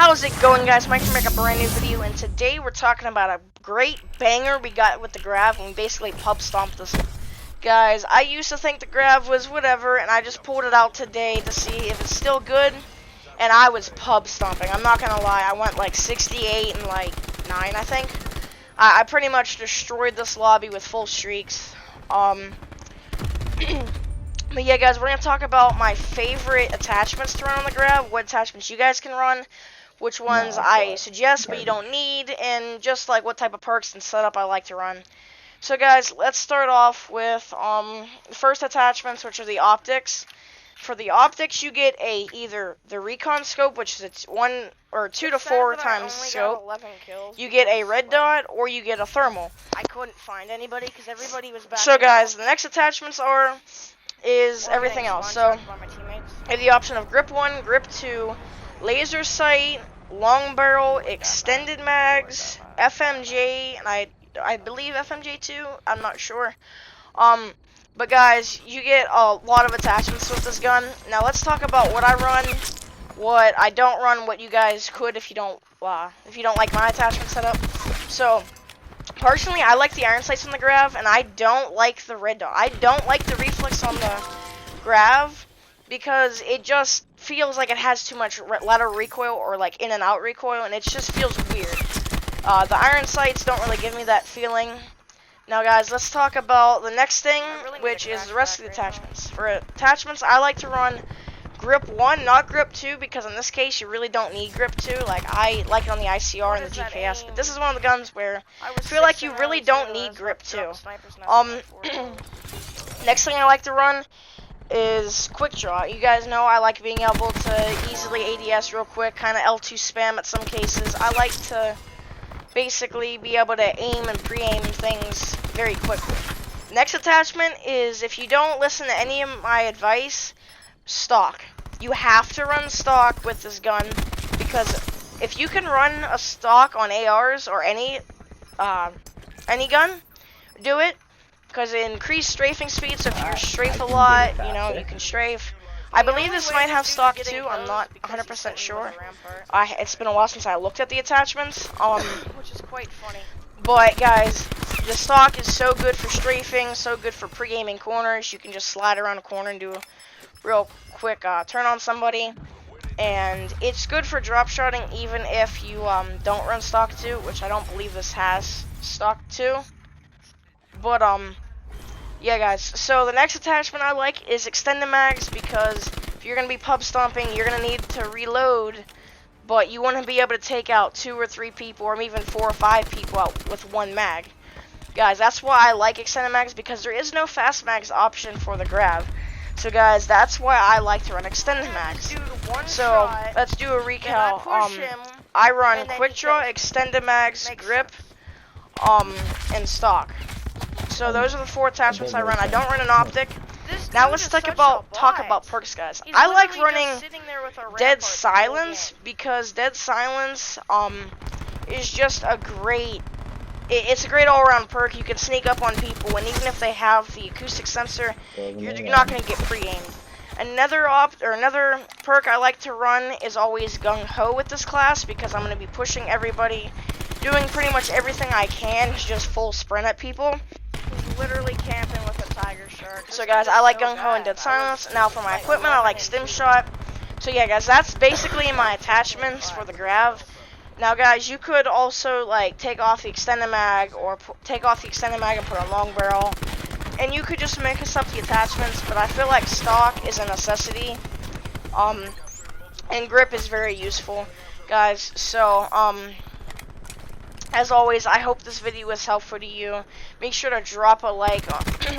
How's it going, guys? Mike from a brand new video, and today we're talking about a great banger we got with the grav, and we basically pub stomped this. Guys, I used to think the grav was whatever, and I just pulled it out today to see if it's still good, and I was pub stomping. I'm not gonna lie, I went like 68 and like 9, I think. I pretty much destroyed this lobby with full streaks. But yeah, guys, we're going to talk about my favorite attachments to run on the grav, what attachments you guys can run, which ones I suggest but you don't need, and just like what type of perks and setup I like to run. So guys, let's start off with the first attachments, which are the optics. For the optics, you get either the recon scope, which is 1 or 2 to 4 times scope. You get a red dot, or you get a thermal. I couldn't find anybody because everybody was back. So guys, the next attachments is everything else. So I have the option of grip 1, grip 2, laser sight, long barrel, extended mags, FMJ, and I believe FMJ 2. I'm not sure. But guys, you get a lot of attachments with this gun. Now let's talk about what I run, what I don't run, what you guys could if you don't like my attachment setup. So personally, I like the iron sights on the grav, and I don't like the red dot. I don't like the reflex on the grav because it just feels like it has too much lateral recoil or like in and out recoil, and it just feels weird. The iron sights don't really give me that feeling. Now guys, let's talk about the next thing, which is the rest of the attachments. For attachments, I like to run grip 1, not grip 2, because in this case you really don't need grip 2. Like, I like it on the ICR and the GKS, but this is one of the guns where I feel like you really don't need grip 2. Next thing I like to run is quick draw. You guys know I like being able to easily ADS real quick, kind of L2 spam at some cases. I like to basically be able to aim and pre-aim things very quickly. Next attachment is, if you don't listen to any of my advice, stock. You have to run stock with this gun, because if you can run a stock on ARs or any gun, do it, because it increases strafing speed. So if you strafe a lot, you know, you can strafe. I believe this might have stock too. I'm not 100% sure. It's been a while since I looked at the attachments. Which is quite funny. But guys, the stock is so good for strafing, so good for pre-aiming corners. You can just slide around a corner and do a real quick turn on somebody. And it's good for drop shotting even if you don't run stock 2, which I don't believe this has stock 2. But yeah guys, so the next attachment I like is extended mags, because if you're going to be pub stomping, you're going to need to reload, but you want to be able to take out 2 or 3 people, or even 4 or 5 people out with 1 mag. Guys, that's why I like extended mags, because there is no fast mags option for the grav. So guys, that's why I like to run extended mags. So let's do a recap. I run quick draw, extended mags, grip, and stock. So those are the 4 attachments I run. I don't run an optic. Now let's talk about perks, guys. I like running Dead Silence, because Dead Silence is just a great. It's a great all-around perk. You can sneak up on people, and even if they have the acoustic sensor, you're not going to get pre-aimed. Another perk I like to run is always Gung Ho with this class, because I'm going to be pushing everybody, doing pretty much everything I can to just full sprint at people. Literally camping with a tiger shark. So guys, I like Gung Ho and Dead Silence. Now for my equipment, I like Stim Shot. So yeah guys, that's basically my attachments for the grav. Now guys, you could also like take off the extended mag, or take off the extended mag and put a long barrel, and you could just mix up the attachments, but I feel like stock is a necessity, and grip is very useful, guys. So as always, I hope this video was helpful to you. Make sure to drop a like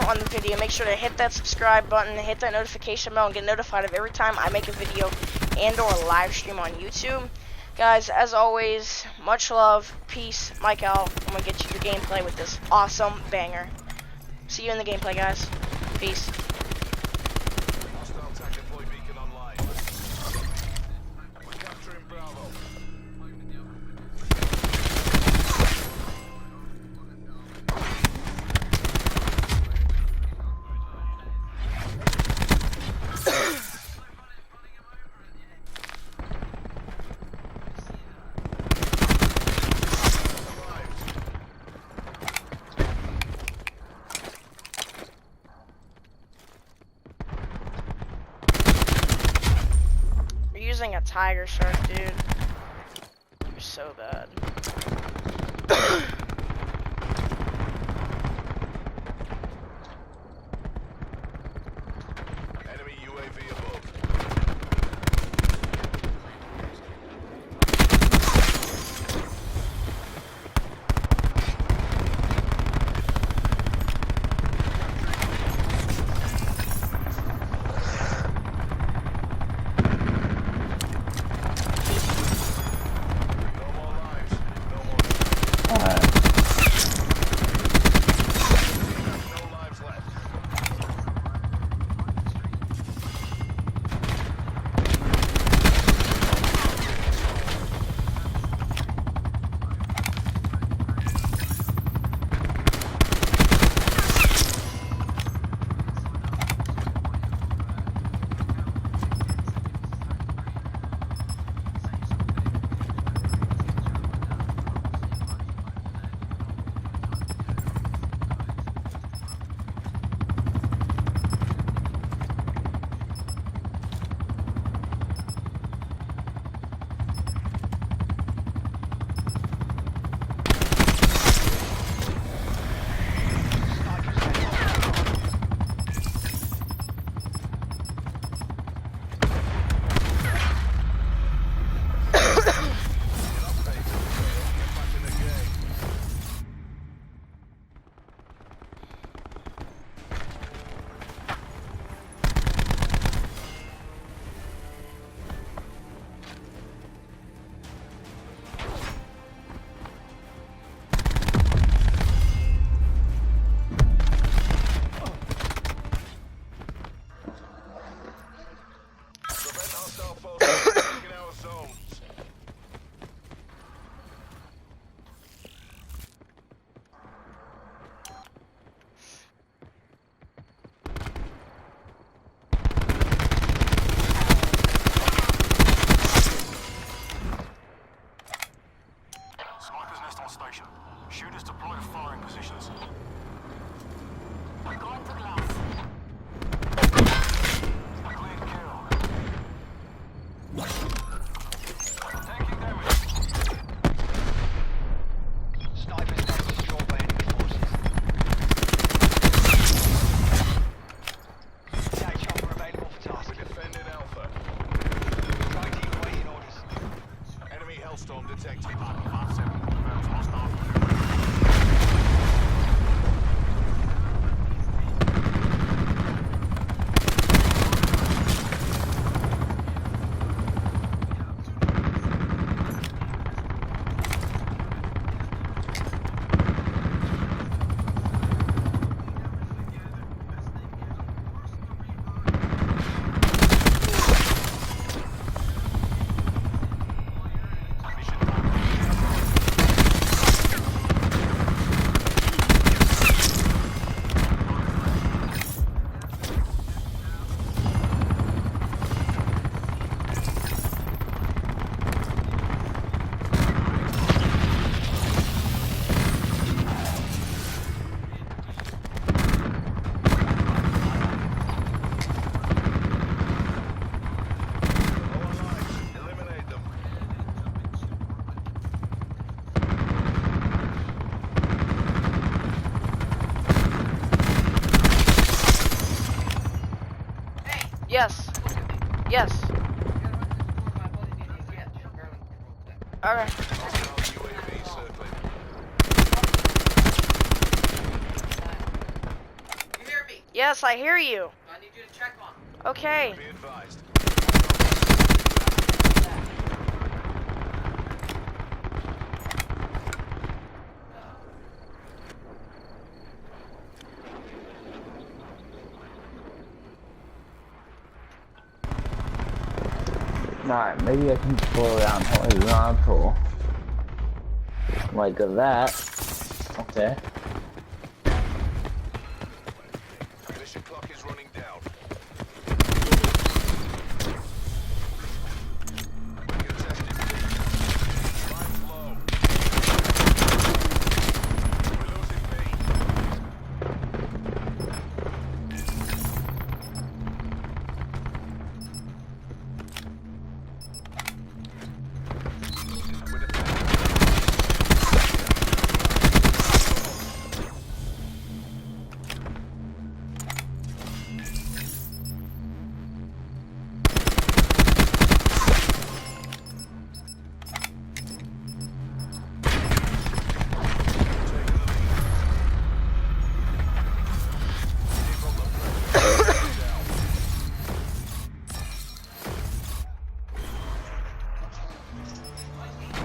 on the video. Make sure to hit that subscribe button, hit that notification bell, and get notified of every time I make a video and or a live stream on YouTube. Guys, as always, much love, peace, Mike out. I'm going to get you your gameplay with this awesome banger. See you in the gameplay, guys. Peace. tiger shark, dude. You're so bad. Enemy UAV above. No more lives. No more. Alright. No lives left. Prevent hostile forces from taking our zones. Sniper's nest on station. Shooters deploy to firing positions. We're going to glass. Cleared kill. Taking damage. Sniper's nest destroyed by enemy forces. Attack chopper available for task. We're defending Alpha. Targeting awaiting orders. Enemy Hellstorm detected. 5-7 confirms hostile. Mission done. Low on lives. Eliminate them. Yes. Yes. Alright. Hostile UAV circling. You hear me? Yes, I hear you. I need you to check on. Okay. Be advised. Alright, maybe I can pull around horizontal. Like that. Okay. Mission clock is running down. We're contesting. Lives low. We're losing B.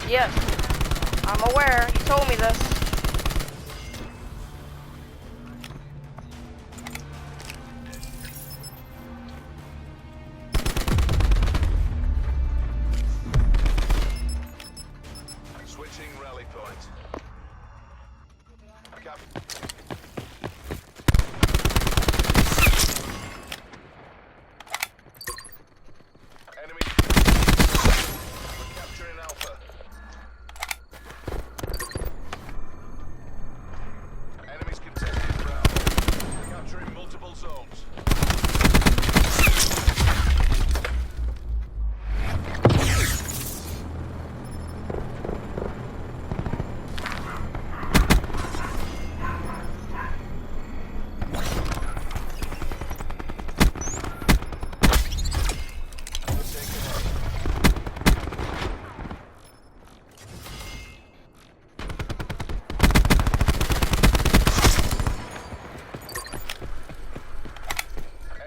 Yes. I'm aware. You told me this. Switching rally point. Cap- Enemy. We're capturing Alpha. Enemies contesting ground. Capturing multiple zones.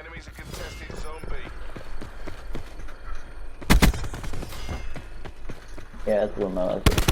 Enemies are contesting Zone B. Yeah, that's what I like.